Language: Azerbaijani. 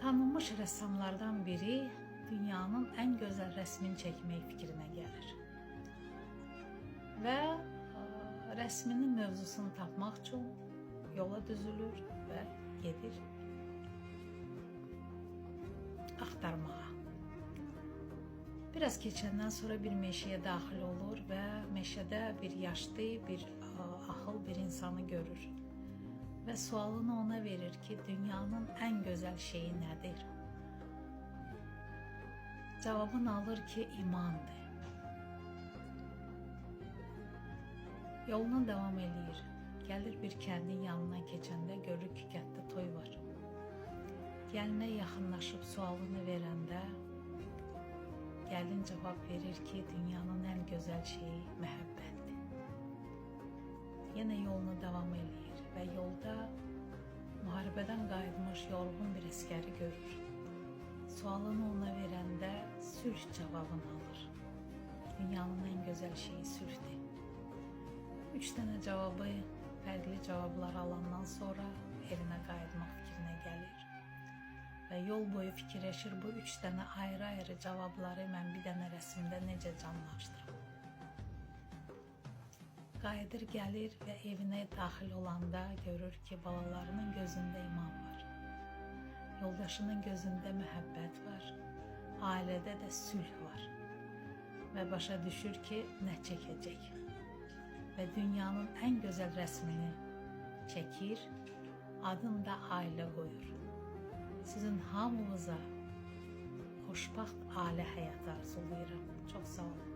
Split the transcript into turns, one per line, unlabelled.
Tanınmış rəssamlardan biri dünyanın en güzel resmini çekmeyi fikrine gelir. Ve resminin mövzusunu tapmaq üçün yola düzülür ve gedir axtarmağa. Biraz keçəndən sonra bir meşəyə daxil olur ve meşədə bir yaşlı, bir ahıl bir insanı görür. Ve sualını ona verir ki, dünyanın en güzel şeyi nedir? Cevabını alır ki, imandır. Yoluna devam eləyir. Gəlir bir kəndin yanından keçəndə görür ki, kənddə toy var. Gəlinə yaxınlaşıb sualını verəndə gəlin cevap verir ki, dünyanın en güzel şeyi məhəbbətdir. Yenə yoluna devam eləyir və yolda müharibədən qayıtmış yorğun bir əskəri görür. Sualını ona verəndə sülh cevabını alır. Dünyanın en güzel şeyi sülhdür. 3 tane cevabı, fərqli cevaplar alandan sonra evinə qayıtmaq fikrinə gəlir. Və yol boyu fikirləşir, bu 3 tane ayrı-ayrı cevapları mən bir dənə rəsmdə necə canlaşdırım. Qayıdır, gəlir və evinə daxil olanda görür ki, balalarının gözündə iman var. Yoldaşının gözündə məhəbbət var. Ailədə də sülh var. Və başa düşür ki, nə çəkəcək. Ve dünyanın en güzel resmini çekir, adını da ailə qoyur. Sizin hamınıza xoşbaxt ailə həyatı arzulayıram. Çox sağ olun.